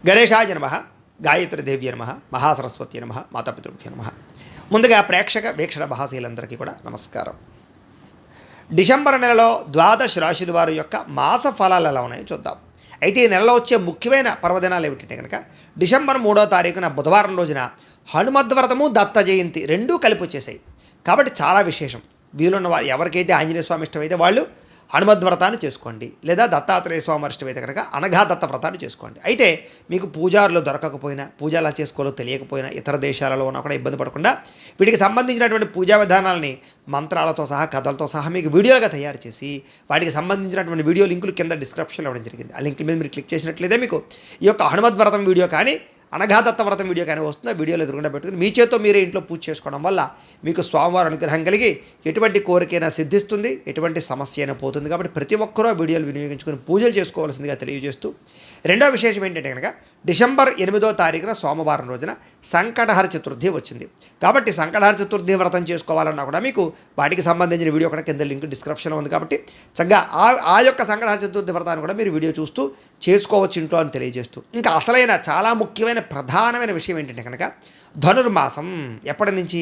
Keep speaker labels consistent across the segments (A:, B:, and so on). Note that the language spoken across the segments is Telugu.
A: గణేశాయ నమః, గాయత్రీదేవ్య నమః, మహాసరస్వతి నమః, మాతాపితృభ్యో నమః. ముందుగా ప్రేక్షక వీక్షణ మహాశీలందరికీ కూడా నమస్కారం. డిసెంబర్ నెలలో ద్వాదశ రాశుల వారి యొక్క మాస ఫలాలు ఎలా ఉన్నాయో చూద్దాం. అయితే ఈ నెలలో వచ్చే ముఖ్యమైన పర్వదినాలు ఏమిటంటే కనుక డిసెంబర్ 3వ తారీఖున బుధవారం రోజున హనుమద్వ్రతము, దత్త జయంతి రెండూ కలిపి వచ్చేసాయి. కాబట్టి చాలా విశేషం. వీలున్న వారు ఎవరికైతే ఆంజనేయ స్వామి ఇష్టమైతే వాళ్ళు హనుమద్వ్రతాన్ని చేసుకోండి, లేదా దత్తాత్రేయ స్వామి ఇష్టమైతే కనుక అనఘా దత్త వ్రతాన్ని చేసుకోండి. అయితే మీకు పూజారులు దొరకకపోయినా, పూజ ఎలా చేసుకోవాలో తెలియకపోయినా, ఇతర దేశాలలో ఉన్నా కూడా ఇబ్బంది పడకుండా వీటికి సంబంధించినటువంటి పూజా విధానాలని మంత్రాలతో సహా, కథలతో సహా మీకు వీడియోలుగా తయారు చేసి వాటికి సంబంధించినటువంటి వీడియో లింకులు కింద డిస్క్రిప్షన్లో ఇవ్వడం జరిగింది. ఆ లింక్ మీద మీరు క్లిక్ చేసినట్లయితే మీకు ఈ యొక్క హనుమద్వ్రతం వీడియో కానీ, అనఘాదత్త వ్రతం వీడియో కానీ వస్తుంది. ఆ వీడియోలో ఎదురుకుండా పెట్టుకుని మీ చేత్తో మీరే ఇంట్లో పూజ చేసుకోవడం వల్ల మీకు స్వామివారి అనుగ్రహం కలిగి ఎటువంటి కోరికైనా సిద్ధిస్తుంది, ఎటువంటి సమస్య అయినా పోతుంది. కాబట్టి ప్రతి ఒక్కరూ ఆ వీడియోలు వినియోగించుకుని పూజలు చేసుకోవాల్సిందిగా తెలియజేస్తూ, రెండో విశేషం ఏంటంటే కనుక డిసెంబర్ 8వ తారీఖున సోమవారం రోజున సంకటహర చతుర్థి వచ్చింది. కాబట్టి సంకటహర చతుర్థి వ్రతం చేసుకోవాలన్నా కూడా మీకు వాటికి సంబంధించిన వీడియో కూడా కింద లింక్ డిస్క్రిప్షన్లో ఉంది. కాబట్టి చక్కగా ఆ యొక్క సంకటహర చతుర్థి వ్రతాన్ని కూడా మీరు వీడియో చూస్తూ చేసుకోవచ్చు ఇంట్లో అని తెలియజేస్తూ, ఇంకా అసలైన చాలా ముఖ్యమైన ప్రధానమైన విషయం ఏంటంటే కనుక ధనుర్మాసం ఎప్పటి నుంచి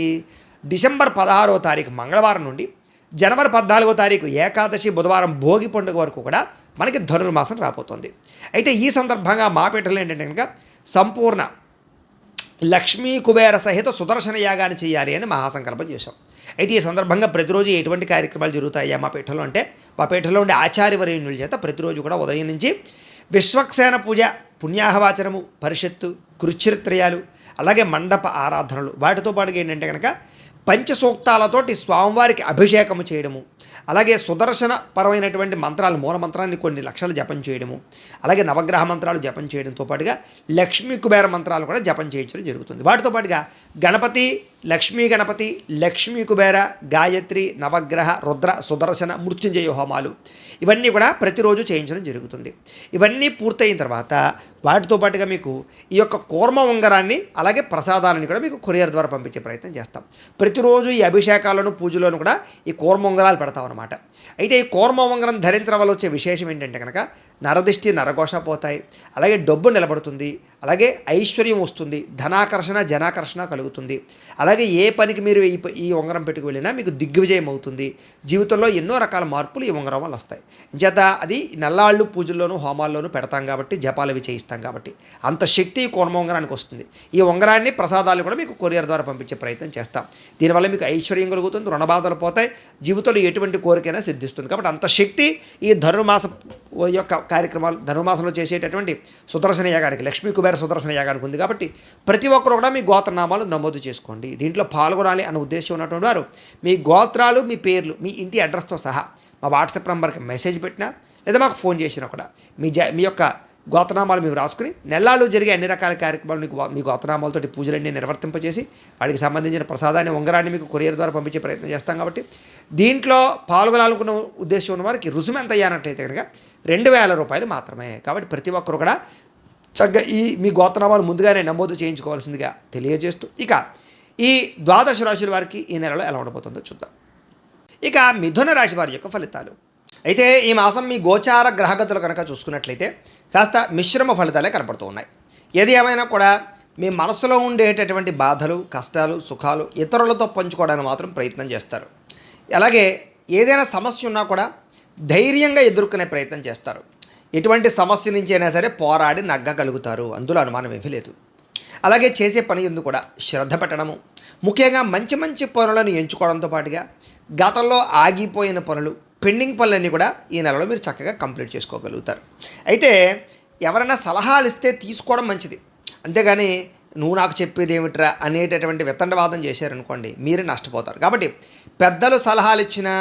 A: డిసెంబర్ 16వ తారీఖు మంగళవారం నుండి జనవరి 14వ తారీఖు ఏకాదశి బుధవారం భోగి పండుగ వరకు కూడా మనకి ధనుర్మాసం రాబోతోంది. అయితే ఈ సందర్భంగా మా పీఠంలో ఏంటంటే కనుక సంపూర్ణ లక్ష్మీ కుబేర సహిత సుదర్శన యాగాన్ని చేయాలి అని మహాసంకల్పం చేశాం. అయితే ఈ సందర్భంగా ప్రతిరోజు ఎటువంటి కార్యక్రమాలు జరుగుతాయా మా పీఠంలో అంటే, మా పీఠంలో ఉండే ఆచార్యవర్యుల చేత ప్రతిరోజు కూడా ఉదయం నుంచి విశ్వక్సేన పూజ, పుణ్యాహవాచనము, పరిషత్తు, కృచ్ఛ్రిత్రయాలు, అలాగే మండప ఆరాధనలు, వాటితో పాటుగా ఏంటంటే కనుక పంచసూక్తాలతోటి స్వామివారికి అభిషేకము చేయడము, అలాగే సుదర్శన పరమైనటువంటి మంత్రాలు, మూల మంత్రాన్ని కొన్ని లక్షలు జపం చేయడము, అలాగే నవగ్రహ మంత్రాలు జపం చేయడంతో పాటుగా లక్ష్మీ కుబేర మంత్రాలు కూడా జపం చేయించడం జరుగుతుంది. వాటితో పాటుగా గణపతి, లక్ష్మీ గణపతి, లక్ష్మీ కుబేర, గాయత్రి, నవగ్రహ, రుద్ర, సుదర్శన, మృత్యుంజయ హోమాలు ఇవన్నీ కూడా ప్రతిరోజు చేయించడం జరుగుతుంది. ఇవన్నీ పూర్తయిన తర్వాత వాటితో పాటుగా మీకు ఈ యొక్క కూర్మ ఉంగరాన్ని, అలాగే ప్రసాదాలని కూడా మీకు కొరియర్ ద్వారా పంపించే ప్రయత్నం చేస్తాం. ప్రతిరోజు ఈ అభిషేకాలను, పూజలను కూడా ఈ కూర్మ ఉంగరాలు పెడతాం అన్నమాట. అయితే ఈ కూర్మ ఉంగరం ధరించడం వల్ల వచ్చే విశేషం ఏంటంటే కనుక నరదిష్టి, నరఘోష పోతాయి, అలాగే డబ్బు నిలబడుతుంది, అలాగే ఐశ్వర్యం వస్తుంది, ధనాకర్షణ, జనాకర్షణ కలుగుతుంది. అలాగే ఏ పనికి మీరు ఈ ఉంగరం పెట్టుకు వెళ్ళినా మీకు దిగ్విజయం అవుతుంది. జీవితంలో ఎన్నో రకాల మార్పులు ఈ ఉంగరం వల్ల వస్తాయి. చేత అది నెల్లాళ్ళు పూజల్లోనూ, హోమాల్లోనూ పెడతాం కాబట్టి, జపాలు అవి చేయిస్తాం కాబట్టి అంత శక్తి ఈ కూర్మ ఉంగరానికి వస్తుంది. ఈ ఉంగరాన్ని, ప్రసాదాలు కూడా మీకు కొరియర్ ద్వారా పంపించే ప్రయత్నం చేస్తాం. దీనివల్ల మీకు ఐశ్వర్యం కలుగుతుంది, రుణబాధలు పోతాయి, జీవితంలో ఎటువంటి కోరికైనా సిద్ధిస్తుంది. కాబట్టి అంత శక్తి ఈ ధనుర్మాస యొక్క కార్యక్రమాలు, ధనుర్మాసంలో చేసేటటువంటి సుదర్శన యాగానికి, లక్ష్మీ కుబేర సుదర్శన యాగానికి ఉంది. కాబట్టి ప్రతి ఒక్కరు కూడా మీ గోత్రనామాలు నమోదు చేసుకోండి. దీంట్లో పాల్గొనాలి అన్న ఉద్దేశం ఉన్నటువంటి వారు మీ గోత్రాలు, మీ పేర్లు, మీ ఇంటి అడ్రస్తో సహా మా వాట్సాప్ నెంబర్కి మెసేజ్ పెట్టినా, లేదా మాకు ఫోన్ చేసినా కూడా మీ యొక్క గోత్రనామాలు మీరు రాసుకుని నెల్లాళ్ళు జరిగే అన్ని రకాల కార్యక్రమాలు మీ గోత్రనామాలతోటి పూజలన్నీ నిర్వర్తింపజేసి వాటికి సంబంధించిన ప్రసాదాన్ని, ఉంగరాన్ని మీకు కొరియర్ ద్వారా పంపించే ప్రయత్నం చేస్తాం. కాబట్టి దీంట్లో పాల్గొనాలనుకున్న ఉద్దేశం ఉన్న వారికి రుసుము ఎంత అయ్యానట్టయితే కనుక 2000 రూపాయలు మాత్రమే. కాబట్టి ప్రతి ఒక్కరు కూడా చక్కగా మీ గోత్రనామాలు ముందుగానే నమోదు చేయించుకోవాల్సిందిగా తెలియజేస్తూ, ఇక ఈ ద్వాదశ రాశుల వారికి ఈ నెలలో ఎలా ఉండబోతుందో చూద్దాం. ఇక మిథున రాశి వారి యొక్క ఫలితాలు. అయితే ఈ మాసం మీ గోచార గ్రహగతులు కనుక చూసుకున్నట్లయితే కాస్త మిశ్రమ ఫలితాలే కనపడుతూ ఉన్నాయి. ఏది ఏమైనా కూడా మీ మనసులో ఉండేటటువంటి బాధలు, కష్టాలు, సుఖాలు ఇతరులతో పంచుకోవడానికి మాత్రం ప్రయత్నం చేస్తారు. అలాగే ఏదైనా సమస్య ఉన్నా కూడా ధైర్యంగా ఎదుర్కొనే ప్రయత్నం చేస్తారు. ఎటువంటి సమస్య నుంచి అయినా సరే పోరాడి నగ్గగలుగుతారు, అందులో అనుమానం ఏమీ లేదు. అలాగే చేసే పని ఎందుకు కూడా శ్రద్ధ పెట్టడము, ముఖ్యంగా మంచి మంచి పనులను ఎంచుకోవడంతో పాటుగా గతంలో ఆగిపోయిన పనులు, పెండింగ్ పనులన్నీ కూడా ఈ నెలలో మీరు చక్కగా కంప్లీట్ చేసుకోగలుగుతారు. అయితే ఎవరైనా సలహాలు ఇస్తే తీసుకోవడం మంచిది, అంతేగాని నువ్వు నాకు చెప్పేది ఏమిట్రా అనేటటువంటి వితండవాదం చేశారనుకోండి, మీరే నష్టపోతారు. కాబట్టి పెద్దలు సలహాలు ఇచ్చినా,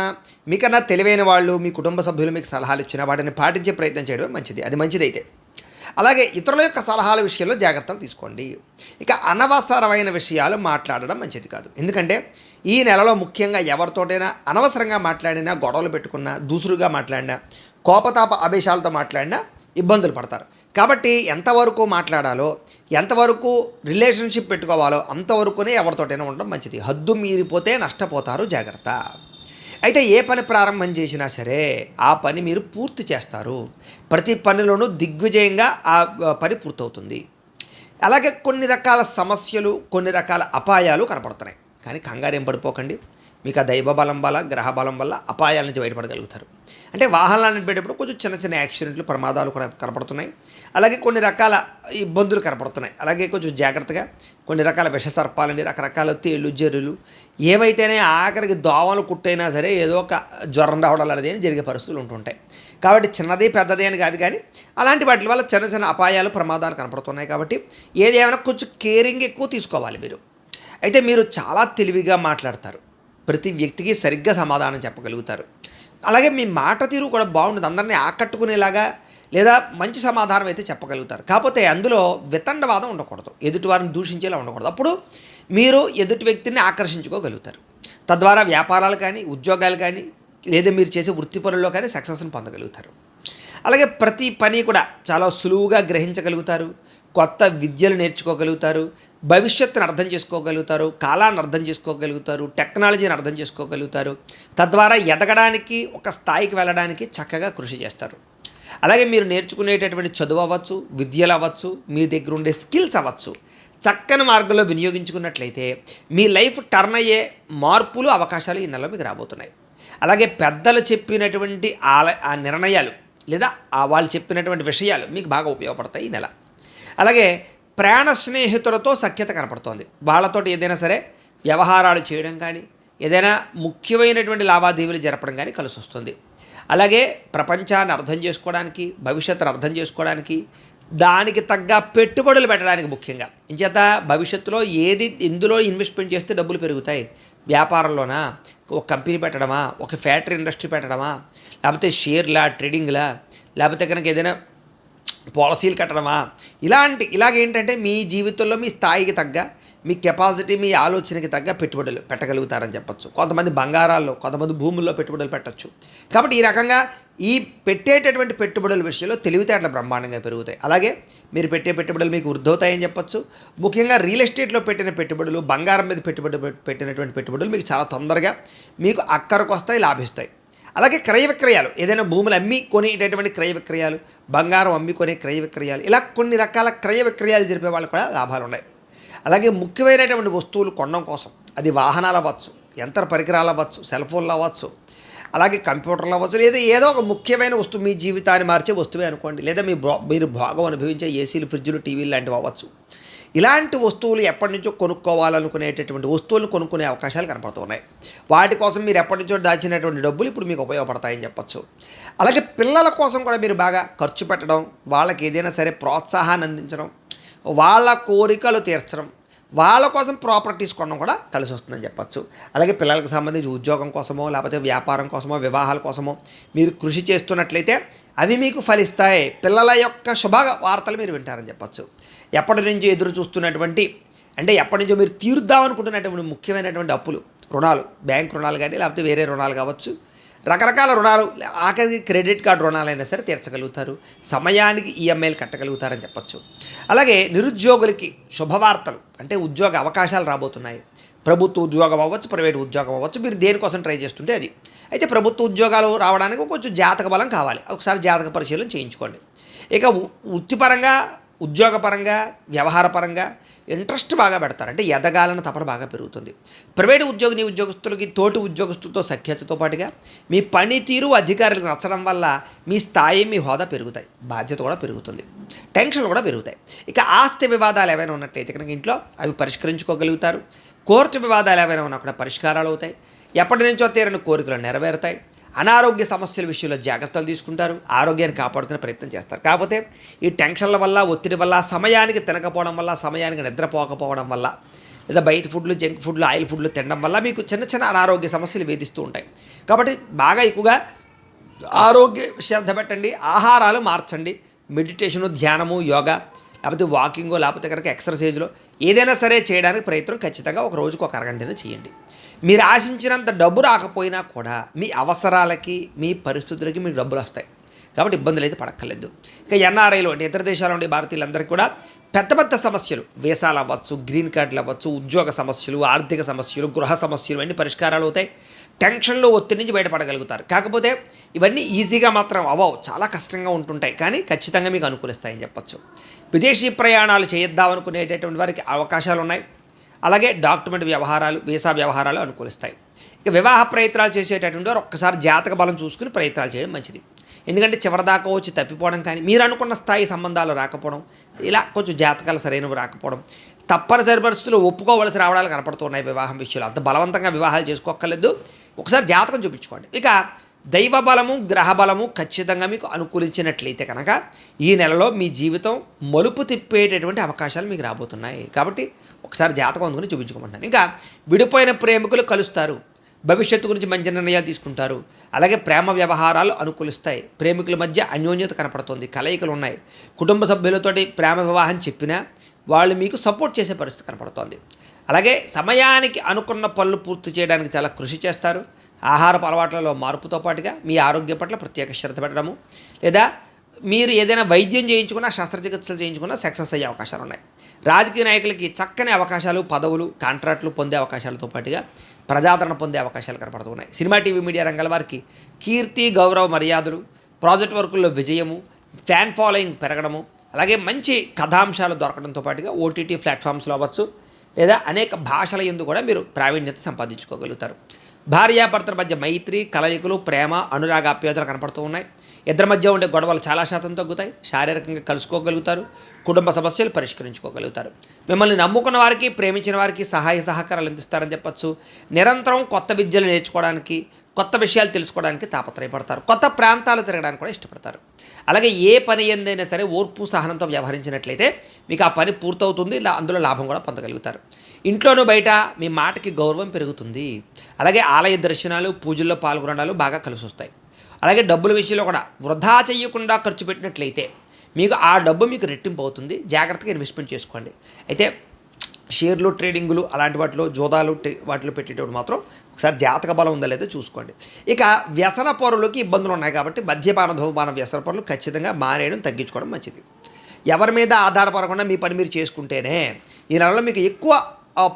A: మీకన్నా తెలివైన వాళ్ళు, మీ కుటుంబ సభ్యులు మీకు సలహాలు ఇచ్చినా వాటిని పాటించే ప్రయత్నం చేయడమే మంచిది, అది మంచిదైతే. అలాగే ఇతరుల యొక్క సలహాల విషయంలో జాగ్రత్తలు తీసుకోండి. ఇక అనవసరమైన విషయాలు మాట్లాడడం మంచిది కాదు. ఎందుకంటే ఈ నెలలో ముఖ్యంగా ఎవరితోటైనా అనవసరంగా మాట్లాడినా, గొడవలు పెట్టుకున్నా, దూసురుగా మాట్లాడినా, కోపతాప ఆవేశాలతో మాట్లాడినా ఇబ్బందులు పడతారు. కాబట్టి ఎంతవరకు మాట్లాడాలో, ఎంతవరకు రిలేషన్షిప్ పెట్టుకోవాలో అంతవరకునే ఎవరితోటైనా ఉండడం మంచిది. హద్దు మీరిపోతే నష్టపోతారు, జాగ్రత్త. అయితే ఏ పని ప్రారంభం చేసినా సరే ఆ పని మీరు పూర్తి చేస్తారు. ప్రతి పనిలోనూ దిగ్విజయంగా ఆ పని పూర్తవుతుంది. అలాగే కొన్ని రకాల సమస్యలు, కొన్ని రకాల అపాయాలు కనపడుతున్నాయి. కానీ కంగారు ఏం పడిపోకండి. మీకు ఆ దైవ బలం వల్ల, గ్రహ బలం వల్ల అపాయాల నుంచి బయటపడగలుగుతారు. అంటే వాహనాలు నడిపేటప్పుడు కొంచెం చిన్న చిన్న యాక్సిడెంట్లు, ప్రమాదాలు కూడా కనపడుతున్నాయి. అలాగే కొన్ని రకాల ఇబ్బందులు కనపడుతున్నాయి. అలాగే కొంచెం జాగ్రత్తగా కొన్ని రకాల విషసర్పాలని, రకరకాల తేళ్ళు, జర్రులు ఏవైతేనే ఆఖరికి దోమలు కుట్టైనా సరే ఏదో ఒక జ్వరం రావడం అనేది జరిగే పరిస్థితులు ఉంటుంటాయి. కాబట్టి చిన్నది పెద్దది అని కాదు, కానీ అలాంటి వాటి వల్ల చిన్న చిన్న అపాయాలు, ప్రమాదాలు కనపడుతున్నాయి. కాబట్టి ఏది ఏమైనా కొంచెం కేరింగ్ ఎక్కువ తీసుకోవాలి మీరు. అయితే మీరు చాలా తెలివిగా మాట్లాడతారు. ప్రతి వ్యక్తికి సరిగ్గా సమాధానం చెప్పగలుగుతారు. అలాగే మీ మాట తీరు కూడా బాగుంటుంది. అందరినీ ఆకట్టుకునేలాగా లేదా మంచి సమాధానం అయితే చెప్పగలుగుతారు. కాకపోతే అందులో వితండవాదం ఉండకూడదు, ఎదుటివారిని దూషించేలా ఉండకూడదు. అప్పుడు మీరు ఎదుటి వ్యక్తిని ఆకర్షించుకోగలుగుతారు. తద్వారా వ్యాపారాలు కానీ, ఉద్యోగాలు కానీ, లేదా మీరు చేసే వృత్తి పనుల్లో కానీ సక్సెస్ని పొందగలుగుతారు. అలాగే ప్రతి పని కూడా చాలా సులువుగా గ్రహించగలుగుతారు. కొత్త విద్యలు నేర్చుకోగలుగుతారు. భవిష్యత్తును అర్థం చేసుకోగలుగుతారు. కాలాన్ని అర్థం చేసుకోగలుగుతారు. టెక్నాలజీని అర్థం చేసుకోగలుగుతారు. తద్వారా ఎదగడానికి, ఒక స్థాయికి వెళ్ళడానికి చక్కగా కృషి చేస్తారు. అలాగే మీరు నేర్చుకునేటటువంటి చదువు అవ్వచ్చు, విద్యలు అవ్వచ్చు, మీ దగ్గర ఉండే స్కిల్స్ అవ్వచ్చు, చక్కని మార్గంలో వినియోగించుకున్నట్లయితే మీ లైఫ్ టర్న్ అయ్యే మార్పులు, అవకాశాలు ఈ నెలలో మీకు రాబోతున్నాయి. అలాగే పెద్దలు చెప్పినటువంటి ఆ నిర్ణయాలు లేదా వాళ్ళు చెప్పినటువంటి విషయాలు మీకు బాగా ఉపయోగపడతాయి ఈ నెల. అలాగే ప్రాణ స్నేహితులతో సఖ్యత కనపడుతోంది. వాళ్ళతోటి ఏదైనా సరే వ్యవహారాలు చేయడం కానీ, ఏదైనా ముఖ్యమైనటువంటి లావాదేవీలు జరపడం కానీ కలిసి వస్తుంది. అలాగే ప్రపంచాన్ని అర్థం చేసుకోవడానికి, భవిష్యత్తును అర్థం చేసుకోవడానికి, దానికి తగ్గ పెట్టుబడులు పెట్టడానికి, ముఖ్యంగా ఇంచేత భవిష్యత్తులో ఎందులో ఇన్వెస్ట్మెంట్ చేస్తే డబ్బులు పెరుగుతాయి, వ్యాపారంలోనా, ఒక కంపెనీ పెట్టడమా, ఒక ఫ్యాక్టరీ ఇండస్ట్రీ పెట్టడమా, లేకపోతే షేర్లా, ట్రేడింగ్లా, లేకపోతే కనుక ఏదైనా పాలసీలు కట్టడమా, ఇలాగేంటంటే మీ జీవితంలో మీ స్థాయికి తగ్గ, మీ కెపాసిటీ, మీ ఆలోచనకి తగ్గ పెట్టుబడులు పెట్టగలుగుతారని చెప్పచ్చు. కొంతమంది బంగారాల్లో, కొంతమంది భూముల్లో పెట్టుబడులు పెట్టచ్చు. కాబట్టి ఈ రకంగా ఈ పెట్టేటటువంటి పెట్టుబడుల విషయంలో తెలివితేటలు బ్రహ్మాండంగా పెరుగుతాయి. అలాగే మీరు పెట్టే పెట్టుబడులు మీకు వృద్ధవుతాయని చెప్పచ్చు. ముఖ్యంగా రియల్ ఎస్టేట్లో పెట్టిన పెట్టుబడులు, బంగారం మీద పెట్టినటువంటి పెట్టుబడులు మీకు చాలా తొందరగా మీకు అక్కరకు వస్తాయి, లాభిస్తాయి. అలాగే క్రయ విక్రయాలు, ఏదైనా భూములు అమ్మి కొనేటటువంటి క్రయ విక్రయాలు, బంగారం అమ్మి కొనే క్రయ విక్రయాలు, ఇలా కొన్ని రకాల క్రయ విక్రయాలు జరిపే వాళ్ళు కూడా లాభాలు ఉన్నాయి. అలాగే ముఖ్యమైనటువంటి వస్తువులు కొనడం కోసం, అది వాహనాలు అవ్వచ్చు, యంత్ర పరికరాలు అవ్వచ్చు, సెల్ ఫోన్లు అవ్వచ్చు, అలాగే కంప్యూటర్లు అవ్వచ్చు, లేదా ఏదో ఒక ముఖ్యమైన వస్తువు, మీ జీవితాన్ని మార్చే వస్తువే అనుకోండి, లేదా మీరు భోగం అనుభవించే ఏసీలు, ఫ్రిడ్జ్లు, టీవీలు లాంటివి అవ్వచ్చు. ఇలాంటి వస్తువులు ఎప్పటి నుంచో కొనుక్కోవాలనుకునేటటువంటి వస్తువులను కొనుక్కునే అవకాశాలు కనపడుతున్నాయి. వాటి కోసం మీరు ఎప్పటి నుంచో దాచినటువంటి డబ్బులు ఇప్పుడు మీకు ఉపయోగపడతాయని చెప్పచ్చు. అలాగే పిల్లల కోసం కూడా మీరు బాగా ఖర్చు పెట్టడం, వాళ్ళకి ఏదైనా సరే ప్రోత్సాహాన్ని అందించడం, వాళ్ళ కోరికలు తీర్చడం, వాళ్ళ కోసం ప్రాపర్టీస్ కొనడం కూడా కలిసి వస్తుందని చెప్పచ్చు. అలాగే పిల్లలకు సంబంధించి ఉద్యోగం కోసమో, లేకపోతే వ్యాపారం కోసమో, వివాహాల కోసమో మీరు కృషి చేస్తున్నట్లయితే అవి మీకు ఫలిస్తాయి. పిల్లల యొక్క శుభ వార్తలు మీరు వింటారని చెప్పచ్చు. ఎప్పటి నుంచో ఎదురు చూస్తున్నటువంటి, అంటే ఎప్పటి నుంచో మీరు తీరుద్దామనుకుంటున్నటువంటి ముఖ్యమైనటువంటి అప్పులు, రుణాలు, బ్యాంక్ రుణాలు కానీ, లేకపోతే వేరే రుణాలు కావచ్చు, రకరకాల రుణాలు, ఆఖరికి క్రెడిట్ కార్డు రుణాలైనా సరే తీర్చగలుగుతారు. సమయానికి ఈఎంఐలు కట్టగలుగుతారని చెప్పచ్చు. అలాగే నిరుద్యోగులకి శుభవార్తలు, అంటే ఉద్యోగ అవకాశాలు రాబోతున్నాయి. ప్రభుత్వ ఉద్యోగం అవ్వచ్చు, ప్రైవేట్ ఉద్యోగం అవ్వచ్చు, మీరు దేనికోసం ట్రై చేస్తుంటే అది. అయితే ప్రభుత్వ ఉద్యోగాలు రావడానికి కొంచెం జాతక బలం కావాలి. ఒకసారి జాతక పరిశీలన చేయించుకోండి. ఇక వృత్తిపరంగా, ఉద్యోగపరంగా, వ్యవహారపరంగా ఇంట్రెస్ట్ బాగా పెడతారు. అంటే ఎదగాలని తపన బాగా పెరుగుతుంది. ప్రైవేటు ఉద్యోగస్తులకి తోటి ఉద్యోగస్తులతో సఖ్యతతో పాటుగా మీ పనితీరు అధికారులకు నచ్చడం వల్ల మీ స్థాయి, మీ హోదా పెరుగుతాయి, బాధ్యత కూడా పెరుగుతుంది, టెన్షన్లు కూడా పెరుగుతాయి. ఇక ఆస్తి వివాదాలు ఏవైనా ఉన్నట్లయితే కనుక ఇంట్లో అవి పరిష్కరించుకోగలుగుతారు. కోర్టు వివాదాలు ఏవైనా ఉన్నా కూడా పరిష్కారాలు అవుతాయి. ఎప్పటి నుంచో తీరని కోరికలు నెరవేరుతాయి. అనారోగ్య సమస్యల విషయంలో జాగ్రత్తలు తీసుకుంటారు. ఆరోగ్యాన్ని కాపాడుకునే ప్రయత్నం చేస్తారు. కాకపోతే ఈ టెన్షన్ల వల్ల, ఒత్తిడి వల్ల, సమయానికి తినకపోవడం వల్ల, సమయానికి నిద్రపోకపోవడం వల్ల, లేదా బయట ఫుడ్లు, జంక్ ఫుడ్లు, ఆయిల్ ఫుడ్లు తినడం వల్ల మీకు చిన్న చిన్న అనారోగ్య సమస్యలు వేధిస్తూ ఉంటాయి. కాబట్టి బాగా ఎక్కువగా ఆరోగ్య శ్రద్ధ పెట్టండి. ఆహారాలు మార్చండి. మెడిటేషను, ధ్యానము, యోగా, లేకపోతే వాకింగో, లేకపోతే కనుక ఎక్సర్సైజ్లో ఏదైనా సరే చేయడానికి ప్రయత్నం ఖచ్చితంగా ఒక రోజుకు ఒక అరగంటనే చేయండి. మీరు ఆశించినంత డబ్బు రాకపోయినా కూడా మీ అవసరాలకి, మీ పరిస్థితులకి మీకు డబ్బులు వస్తాయి. కాబట్టి ఇబ్బందులు అయితే పడక్కర్లేదు. ఇక ఎన్ఆర్ఐలో అంటే ఇతర దేశాల నుండి భారతీయులందరికీ కూడా పెద్ద పెద్ద సమస్యలు వీసాలు అవ్వచ్చు, గ్రీన్ కార్డులు అవ్వచ్చు, ఉద్యోగ సమస్యలు, ఆర్థిక సమస్యలు, గృహ సమస్యలు అన్నీ పరిష్కారాలు అవుతాయి. టెన్షన్లో ఒత్తిడి నుంచి బయటపడగలుగుతారు. కాకపోతే ఇవన్నీ ఈజీగా మాత్రం అవ్వవు, చాలా కష్టంగా ఉంటుంటాయి, కానీ ఖచ్చితంగా మీకు అనుకూలిస్తాయని చెప్పచ్చు. విదేశీ ప్రయాణాలు చేద్దామనుకునేటటువంటి వారికి అవకాశాలు ఉన్నాయి. అలాగే డాక్యుమెంట్ వ్యవహారాలు, వీసా వ్యవహారాలు అనుకూలిస్తాయి. ఇక వివాహ ప్రయత్నాలు చేసేటటువంటి వారు ఒక్కసారి జాతక బలం చూసుకుని ప్రయత్నాలు చేయడం మంచిది. ఎందుకంటే చివరిదాకా వచ్చి తప్పిపోవడం కానీ, మీరు అనుకున్న స్థాయి సంబంధాలు రాకపోవడం, ఇలా కొంచెం జాతకాలు సరైనవి రాకపోవడం, తప్పనిసరి పరిస్థితుల్లో ఒప్పుకోవలసి రావడాలు కనపడుతున్నాయి. వివాహం విషయంలో అంత బలవంతంగా వివాహాలు చేసుకోక్కర్లేదు, ఒకసారి జాతకం చూపించుకోండి. ఇక దైవ బలము, గ్రహ బలము ఖచ్చితంగా మీకు అనుకూలించినట్లయితే కనుక ఈ నెలలో మీ జీవితం మలుపు తిప్పేటటువంటి అవకాశాలు మీకు రాబోతున్నాయి. కాబట్టి ఒకసారి జాతకం అందుకుని చూపించుకోమంటాను. ఇంకా విడిపోయిన ప్రేమికులు కలుస్తారు, భవిష్యత్తు గురించి మంచి నిర్ణయాలు తీసుకుంటారు. అలాగే ప్రేమ వ్యవహారాలు అనుకూలిస్తాయి. ప్రేమికుల మధ్య అన్యోన్యత కనపడుతుంది, కలయికలు ఉన్నాయి. కుటుంబ సభ్యులతోటి ప్రేమ వివాహం చెప్పినా వాళ్ళు మీకు సపోర్ట్ చేసే పరిస్థితి కనపడుతోంది. అలాగే సమయానికి అనుకున్న పనులు పూర్తి చేయడానికి చాలా కృషి చేస్తారు. ఆహారపు అలవాట్లలో మార్పుతో పాటుగా మీ ఆరోగ్యం పట్ల ప్రత్యేక శ్రద్ధ పెట్టడము, లేదా మీరు ఏదైనా వైద్యం చేయించుకున్నా, శస్త్రచికిత్సలు చేయించుకున్నా సక్సెస్ అయ్యే అవకాశాలు ఉన్నాయి. రాజకీయ నాయకులకి చక్కని అవకాశాలు, పదవులు, కాంట్రాక్టులు పొందే అవకాశాలతో పాటుగా ప్రజాదరణ పొందే అవకాశాలు కనపడుతున్నాయి. సినిమా, టీవీ, మీడియా రంగాల వారికి కీర్తి, గౌరవ, మర్యాదలు, ప్రాజెక్ట్ వర్కుల్లో విజయము, ఫ్యాన్ ఫాలోయింగ్ పెరగడము, అలాగే మంచి కథాంశాలు దొరకడంతో పాటుగా ఓటీటీ ప్లాట్ఫామ్స్లో అవ్వచ్చు, లేదా అనేక భాషల యందు కూడా మీరు ప్రావీణ్యత సంపాదించుకోగలుగుతారు. భార్యాభర్తల మధ్య మైత్రి, కలయికలు, ప్రేమ, అనురాగాప్యాయతలు కనపడుతూ ఉన్నాయి. ఇద్దరి మధ్య ఉండే గొడవలు చాలా శాతం తగ్గుతాయి. శారీరకంగా కలుసుకోగలుగుతారు. కుటుంబ సమస్యలు పరిష్కరించుకోగలుగుతారు. మిమ్మల్ని నమ్ముకున్న వారికి, ప్రేమించిన వారికి సహాయ సహకారాలు అందిస్తారని చెప్పచ్చు. నిరంతరం కొత్త విద్యలు నేర్చుకోవడానికి, కొత్త విషయాలు తెలుసుకోవడానికి తాపత్రయపడతారు. కొత్త ప్రాంతాలు తిరగడానికి కూడా ఇష్టపడతారు. అలాగే ఏ పని ఎందైనా సరే ఓర్పు, సహనంతో వ్యవహరించినట్లయితే మీకు ఆ పని పూర్తవుతుంది, అందులో లాభం కూడా పొందగలుగుతారు. ఇంట్లోనూ బయట మీ మాటకి గౌరవం పెరుగుతుంది. అలాగే ఆలయ దర్శనాలు, పూజల్లో పాల్గొనడాలు బాగా కలిసి వస్తాయి. అలాగే డబ్బుల విషయంలో కూడా వృధా చేయకుండా ఖర్చు పెట్టినట్లయితే మీకు ఆ డబ్బు మీకు రెట్టింపు అవుతుంది. జాగ్రత్తగా ఇన్వెస్ట్మెంట్ చేసుకోండి. అయితే షేర్లు, ట్రేడింగులు అలాంటి వాటిలో, జోదాలు వాటిలో పెట్టేటప్పుడు మాత్రం ఒకసారి జాతక బలం ఉందా లేదో చూసుకోండి. ఇక వ్యసన పరులకి ఇబ్బందులు ఉన్నాయి కాబట్టి మద్యపాన, ధూమపాన, వ్యసన పరులు ఖచ్చితంగా మానేయడం, తగ్గించుకోవడం మంచిది. ఎవరి మీద ఆధారపడకుండా మీ పని మీరు చేసుకుంటేనే ఈ నెలలో మీకు ఎక్కువ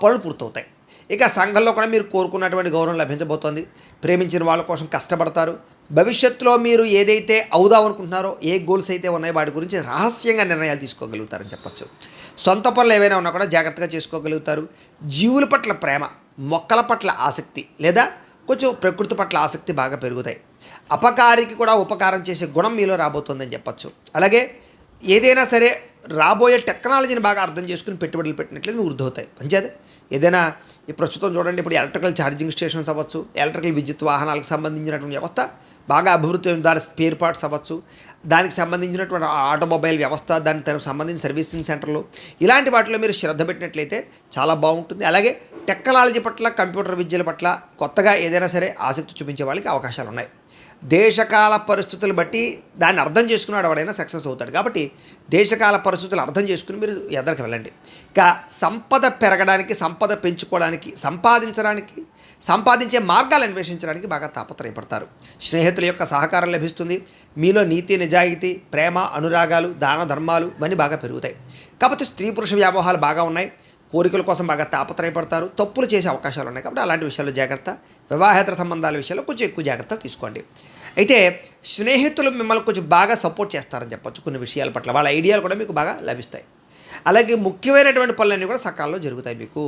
A: పనులు పూర్తవుతాయి. ఇక సంఘంలో కూడా మీరు కోరుకున్నటువంటి గౌరవం లభించబోతోంది. ప్రేమించిన వాళ్ళ కోసం కష్టపడతారు. భవిష్యత్తులో మీరు ఏదైతే అవుదాం అనుకుంటున్నారో, ఏ గోల్స్ అయితే ఉన్నాయో వాటి గురించి రహస్యంగా నిర్ణయాలు తీసుకోగలుగుతారని చెప్పచ్చు. సొంత పనులు ఏవైనా ఉన్నా కూడా జాగ్రత్తగా చేసుకోగలుగుతారు. జీవుల పట్ల ప్రేమ, మొక్కల పట్ల ఆసక్తి, లేదా కొంచెం ప్రకృతి పట్ల ఆసక్తి బాగా పెరుగుతాయి. అపకారికి కూడా ఉపకారం చేసే గుణం మీలో రాబోతుందని చెప్పచ్చు. అలాగే ఏదైనా సరే రాబోయే టెక్నాలజీని బాగా అర్థం చేసుకుని పెట్టుబడులు పెట్టినట్లయితే వృద్ధి అవుతాయి. అంచేది ఏదైనా ఈ ప్రస్తుతం చూడండి, ఇప్పుడు ఎలక్ట్రికల్ ఛార్జింగ్ స్టేషన్స్ అవ్వచ్చు, ఎలక్ట్రికల్ విద్యుత్ వాహనాలకు సంబంధించినటువంటి వ్యవస్థ బాగా అభివృద్ధి అయిన, దాని స్పేర్ పార్ట్స్ అవ్వచ్చు, దానికి సంబంధించినటువంటి ఆటోమొబైల్ వ్యవస్థ, దానికి సంబంధించిన సర్వీసింగ్ సెంటర్లు, ఇలాంటి వాటిలో మీరు శ్రద్ధ పెట్టినట్లయితే చాలా బాగుంటుంది. అలాగే టెక్నాలజీ పట్ల, కంప్యూటర్ విద్యల పట్ల కొత్తగా ఏదైనా సరే ఆసక్తి చూపించే వాళ్ళకి అవకాశాలు ఉన్నాయి. దేశకాల పరిస్థితులు బట్టి దాన్ని అర్థం చేసుకున్నాడు ఎవడైనా సక్సెస్ అవుతాడు. కాబట్టి దేశకాల పరిస్థితులు అర్థం చేసుకుని మీరు ఎదరికి వెళ్ళండి. ఇక సంపద పెరగడానికి, సంపద పెంచుకోవడానికి, సంపాదించే మార్గాలు అన్వేషించడానికి బాగా తాపత్రయపడతారు. స్నేహితుల యొక్క సహకారం లభిస్తుంది. మీలో నీతి, నిజాయితీ, ప్రేమ, అనురాగాలు, దాన ధర్మాలు ఇవన్నీ బాగా పెరుగుతాయి. కాకపోతే స్త్రీ పురుష వ్యామోహాలు బాగా ఉన్నాయి. కోరికల కోసం బాగా తాపత్రయపడతారు. తప్పులు చేసే అవకాశాలు ఉన్నాయి. కాబట్టి అలాంటి విషయాల్లో జాగ్రత్త. వివాహేతర సంబంధాల విషయాల్లో కొంచెం ఎక్కువ జాగ్రత్తలు తీసుకోండి. అయితే స్నేహితులు మిమ్మల్ని కొంచెం బాగా సపోర్ట్ చేస్తారని చెప్పొచ్చు. కొన్ని విషయాల పట్ల వాళ్ళ ఐడియాలు కూడా మీకు బాగా లభిస్తాయి. అలాగే ముఖ్యమైనటువంటి పనులన్నీ కూడా సకాలంలో జరుగుతాయి మీకు.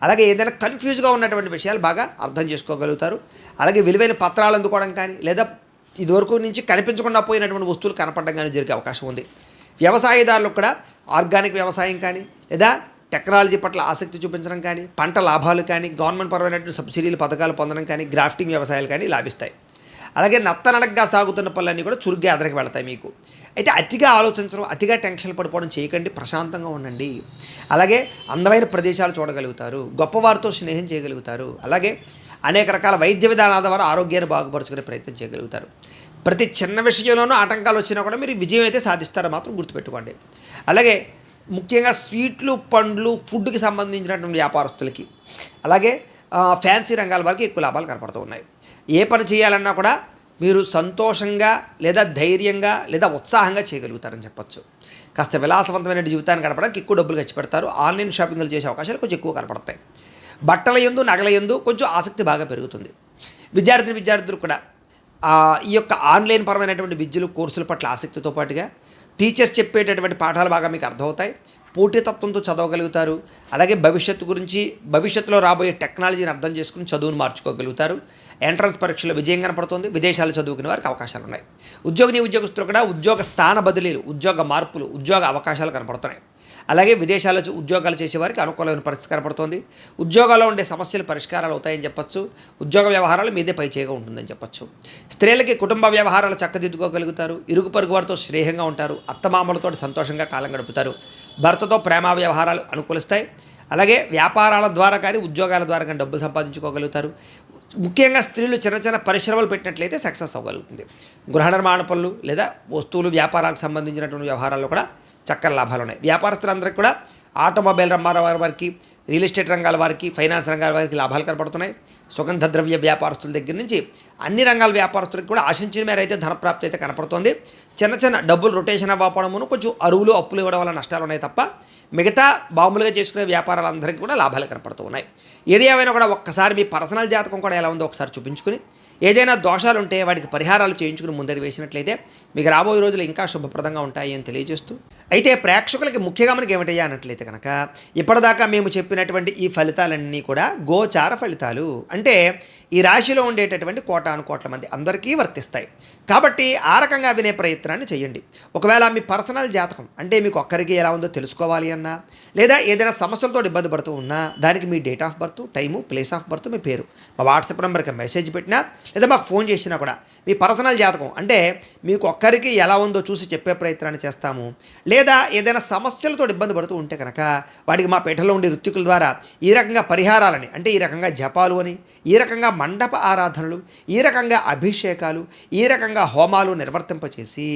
A: అలాగే ఏదైనా కన్ఫ్యూజ్గా ఉన్నటువంటి విషయాలు బాగా అర్థం చేసుకోగలుగుతారు. అలాగే విలువైన పత్రాలు అందుకోవడం కానీ, లేదా ఇదివరకు నుంచి కనిపించకుండా పోయినటువంటి వస్తువులు కనపడడం కానీ జరిగే అవకాశం ఉంది. వ్యవసాయదారులకు కూడా ఆర్గానిక్ వ్యవసాయం కానీ, లేదా టెక్నాలజీ పట్ల ఆసక్తి చూపించడం కానీ, పంట లాభాలు కానీ, గవర్నమెంట్ పరమైనటువంటి సబ్సిడీలు, పథకాలు పొందడం కానీ, గ్రాఫ్టింగ్ వ్యవసాయాలు కానీ లాభిస్తాయి. అలాగే నత్తనడగ్గా సాగుతున్న పనులన్నీ కూడా చురుగ్గా ఎదరికి వెళతాయి మీకు. అయితే అతిగా ఆలోచించడం, అతిగా టెన్షన్ పడిపోవడం చేయకండి. ప్రశాంతంగా ఉండండి. అలాగే అందమైన ప్రదేశాలు చూడగలుగుతారు. గొప్పవారితో స్నేహం చేయగలుగుతారు. అలాగే అనేక రకాల వైద్య విధానాల ద్వారా ఆరోగ్యాన్ని బాగుపరుచుకునే ప్రయత్నం చేయగలుగుతారు. ప్రతి చిన్న విషయంలోనూ ఆటంకాలు వచ్చినా కూడా మీరు విజయం అయితే సాధిస్తారో మాత్రం గుర్తుపెట్టుకోండి. అలాగే ముఖ్యంగా స్వీట్లు, పండ్లు, ఫుడ్కి సంబంధించినటువంటి వ్యాపారస్తులకి, అలాగే ఫ్యాన్సీ రంగాల వారికి ఎక్కువ లాభాలు కనపడుతూ ఉన్నాయి. ఏ పని చేయాలన్నా కూడా మీరు సంతోషంగా లేదా ధైర్యంగా లేదా ఉత్సాహంగా చేయగలుగుతారని చెప్పొచ్చు. కాస్త విలాసవంతమైన జీవితాన్ని గడపడానికి ఎక్కువ డబ్బులు ఖర్చు పెడతారు. ఆన్లైన్ షాపింగ్లు చేసే అవకాశాలు కొంచెం ఎక్కువ కనపడతాయి. బట్టల యందు నగల యందు కొంచెం ఆసక్తి బాగా పెరుగుతుంది. విద్యార్థులు కూడా ఈ యొక్క ఆన్లైన్ పరమైనటువంటి విద్యలు కోర్సుల పట్ల ఆసక్తితో పాటుగా టీచర్స్ చెప్పేటటువంటి పాఠాలు బాగా మీకు అర్థమవుతాయి. పోటీతత్వంతో చదవగలుగుతారు. అలాగే భవిష్యత్తులో రాబోయే టెక్నాలజీని అర్థం చేసుకుని చదువును మార్చుకోగలుగుతారు. ఎంట్రన్స్ పరీక్షలో విజయం కనపడుతుంది. విదేశాలు చదువుకునే వారికి అవకాశాలు ఉన్నాయి. ఉద్యోగస్తులు కూడా ఉద్యోగ స్థాన బదిలీలు, ఉద్యోగ మార్పులు, ఉద్యోగ అవకాశాలు కనపడుతున్నాయి. అలాగే విదేశాల్లో ఉద్యోగాలు చేసేవారికి అనుకూలమైన పరిస్థితి కనపడుతోంది. ఉద్యోగాల్లో ఉండే సమస్యలు పరిష్కారాలు అవుతాయని చెప్పొచ్చు. ఉద్యోగ వ్యవహారాలు మీదే పైచేగా ఉంటుందని చెప్పొచ్చు. స్త్రీలకి కుటుంబ వ్యవహారాలు చక్కదిద్దుకోగలుగుతారు. ఇరుగు పొరుగు వారితో శ్రేయంగా ఉంటారు. అత్తమామలతో సంతోషంగా కాలం గడుపుతారు. భర్తతో ప్రేమ వ్యవహారాలు అనుకూలిస్తాయి. అలాగే వ్యాపారాల ద్వారా కానీ ఉద్యోగాల ద్వారా కానీ డబ్బులు సంపాదించుకోగలుగుతారు. ముఖ్యంగా స్త్రీలు చిన్న చిన్న పరిశ్రమలు పెట్టినట్లయితే సక్సెస్ అవ్వగలుగుతుంది. గృహ నిర్మాణ పనులు లేదా వస్తువులు వ్యాపారాలకు సంబంధించినటువంటి వ్యవహారాల్లో కూడా చక్కని లాభాలు ఉన్నాయి. వ్యాపారస్తులందరికీ కూడా ఆటోమొబైల్ రంగాల వారికి, రియల్ ఎస్టేట్ రంగాల వారికి, ఫైనాన్స్ రంగాల వారికి లాభాలు కనపడుతున్నాయి. సుగంధ ద్రవ్య వ్యాపారస్తుల దగ్గర నుంచి అన్ని రంగాల వ్యాపారస్తులకు కూడా ఆశించిన మేర అయితే ధనప్రాప్తి అయితే కనపడుతోంది. చిన్న డబ్బులు రొటేషన్ అవ్వడమును కొంచెం అరువులు అప్పులు ఇవ్వడం వల్ల నష్టాలు ఉన్నాయి తప్ప మిగతా మామూలుగా చేసుకునే వ్యాపారాలందరికీ కూడా లాభాలు కనపడుతూ ఉన్నాయి. ఏది ఏమైనా కూడా ఒక్కసారి మీ పర్సనల్ జాతకం కూడా ఎలా ఉందో ఒకసారి చూపించుకుని ఏదైనా దోషాలు ఉంటే వాటికి పరిహారాలు చేయించుకుని ముందరి వేసినట్లయితే మీకు రాబోయే రోజులు ఇంకా శుభప్రదంగా ఉంటాయి అని తెలియజేస్తూ, అయితే ప్రేక్షకులకి ముఖ్యంగా మనకి ఏమిటయ్యా అన్నట్లయితే కనుక ఇప్పటిదాకా మేము చెప్పినటువంటి ఈ ఫలితాలన్నీ కూడా గోచార ఫలితాలు, అంటే ఈ రాశిలో ఉండేటటువంటి కోటాను మంది అందరికీ వర్తిస్తాయి. కాబట్టి ఆ రకంగా వినే ప్రయత్నాన్ని చేయండి. ఒకవేళ మీ పర్సనల్ జాతకం అంటే మీకు ఒక్కరికి ఎలా ఉందో తెలుసుకోవాలి అన్నా, లేదా ఏదైనా సమస్యలతో ఇబ్బంది పడుతూ ఉన్నా దానికి మీ date of birth, time, place of birth, మీ పేరు మా వాట్సాప్ నెంబర్కి మెసేజ్ పెట్టినా లేదా మాకు ఫోన్ చేసినా కూడా మీ పర్సనల్ జాతకం అంటే మీకు ఒక్కరికి ఎలా ఉందో చూసి చెప్పే ప్రయత్నాన్ని చేస్తాము. లేదా ఏదైనా సమస్యలతో ఇబ్బంది పడుతూ ఉంటే కనుక వాటికి మా పీఠంలో ఉండే ఋత్వికుల ద్వారా ఈ రకంగా పరిహారాలని, అంటే ఈ రకంగా జపాలు అని, ఈ రకంగా మండప ఆరాధనలు, ఈ రకంగా అభిషేకాలు, ఈ రకంగా హోమాలు నిర్వర్తింపచేసి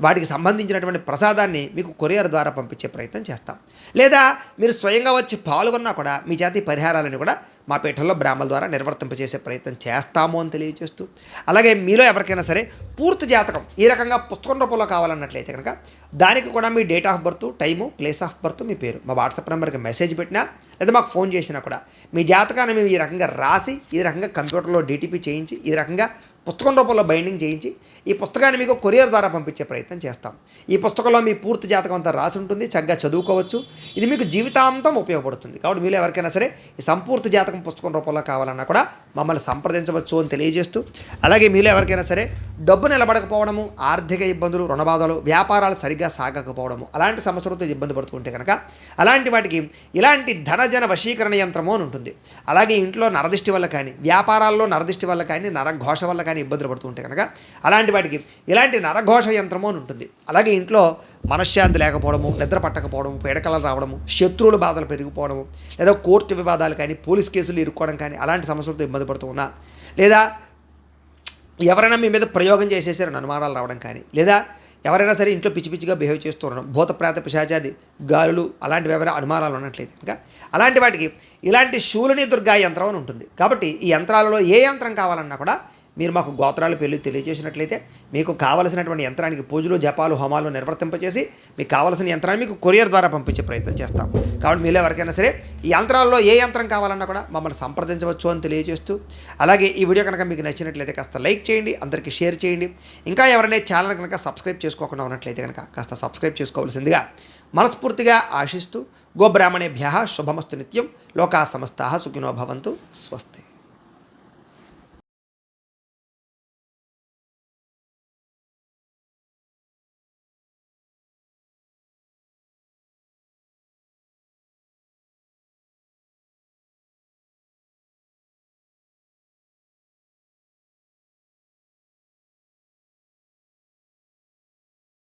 A: వాటికి సంబంధించినటువంటి ప్రసాదాన్ని మీకు కొరియర్ ద్వారా పంపించే ప్రయత్నం చేస్తాం. లేదా మీరు స్వయంగా వచ్చి పాల్గొన్నా కూడా మీ జాతి పరిహారాలను కూడా మా పీఠంలో బ్రాహ్మణుల ద్వారా నిర్వర్తింపజేసే ప్రయత్నం చేస్తాము అని తెలియజేస్తూ, అలాగే మీలో ఎవరికైనా సరే పూర్తి జాతకం ఈ రకంగా పుస్తకం రూపంలో కావాలన్నట్లయితే కనుక దానికి కూడా మీ date of birth, time, place of birth, మీ పేరు మా వాట్సాప్ నెంబర్కి మెసేజ్ పెట్టినా లేదా మాకు ఫోన్ చేసినా కూడా మీ జాతకాన్ని మేము ఈ రకంగా రాసి, ఈ రకంగా కంప్యూటర్లో డీటీపీ చేయించి, ఈ రకంగా పుస్తకం రూపంలో బైండింగ్ చేయించి ఈ పుస్తకాన్ని మీకు కొరియర్ ద్వారా పంపించే ప్రయత్నం చేస్తాం. ఈ పుస్తకంలో మీ పూర్తి జాతకం అంతా రాసి ఉంటుంది. చక్కగా చదువుకోవచ్చు. ఇది మీకు జీవితాంతం ఉపయోగపడుతుంది. కాబట్టి మీరు ఎవరికైనా సరే ఈ సంపూర్తి జాతకం పుస్తకం రూపంలో కావాలన్నా కూడా మమ్మల్ని సంప్రదించవచ్చు అని తెలియజేస్తూ, అలాగే మీరు ఎవరికైనా సరే డబ్బు నిలబడకపోవడము, ఆర్థిక ఇబ్బందులు, రుణబాధలు, వ్యాపారాలు సరిగ్గా సాగకపోవడము అలాంటి సమస్యలతో ఇబ్బంది పడుతుంటే కనుక అలాంటి వాటికి ఇలాంటి ధనజన వశీకరణ యంత్రము అని ఉంటుంది. అలాగే ఇంట్లో నరదిష్టి వల్ల కానీ, వ్యాపారాల్లో నరదిష్టి వల్ల కానీ, నరఘోష వల్ల కానీ ఇబ్బందులు పడుతుంటే కనుక అలాంటి వాటికి ఇలాంటి నరఘోష యంత్రము అని ఉంటుంది. అలాగే ఇంట్లో మనశ్శాంతి లేకపోవడము, నిద్ర పట్టకపోవడము, పీడకలలు రావడము, శత్రువుల బాధలు పెరిగిపోవడము, లేదా కోర్టు వివాదాలు కానీ, పోలీస్ కేసులు ఇరుక్కోవడం కానీ అలాంటి సమస్యలతో ఇబ్బంది పడుతూ ఉన్నా, లేదా ఎవరైనా మీ మీద ప్రయోగం చేసేసారని అనుమానాలు రావడం కానీ, లేదా ఎవరైనా సరే ఇంట్లో పిచ్చిగా బిహేవ్ చేస్తూ ఉండడం, భూత ప్రేత పిశాచాది గాలులు అలాంటివి ఎవరైనా అనుమానాలు ఉన్నట్లయితే కనుక అలాంటి వాటికి ఇలాంటి శూలిని దుర్గా యంత్రం అని ఉంటుంది. కాబట్టి ఈ యంత్రాలలో ఏ యంత్రం కావాలన్నా కూడా మీరు మాకు గోత్రాలు పెళ్ళి తెలియజేసినట్లయితే మీకు కావలసినటువంటి యంత్రానికి పూజలు, జపాలు, హోమాలు నిర్వర్తింపచేసి మీకు కావలసిన యంత్రాన్ని మీకు కొరియర్ ద్వారా పంపించే ప్రయత్నం చేస్తాం. కాబట్టి మీలో ఎవరికైనా సరే ఈ యంత్రాల్లో ఏ యంత్రం కావాలన్నా కూడా మమ్మల్ని సంప్రదించవచ్చు అని తెలియజేస్తూ, అలాగే ఈ వీడియో కనుక మీకు నచ్చినట్లయితే కాస్త లైక్ చేయండి, అందరికీ షేర్ చేయండి. ఇంకా ఎవరైనా ఛానల్ కనుక సబ్స్క్రైబ్ చేసుకోకుండా ఉన్నట్లయితే కనుక కాస్త సబ్స్క్రైబ్ చేసుకోవాల్సిందిగా మనస్ఫూర్తిగా ఆశిస్తూ, గోబ్రాహ్మణేభ్యః శుభమస్తు నిత్యం, లోకా సమస్తాః సుఖినో భవంతు, స్వస్తి.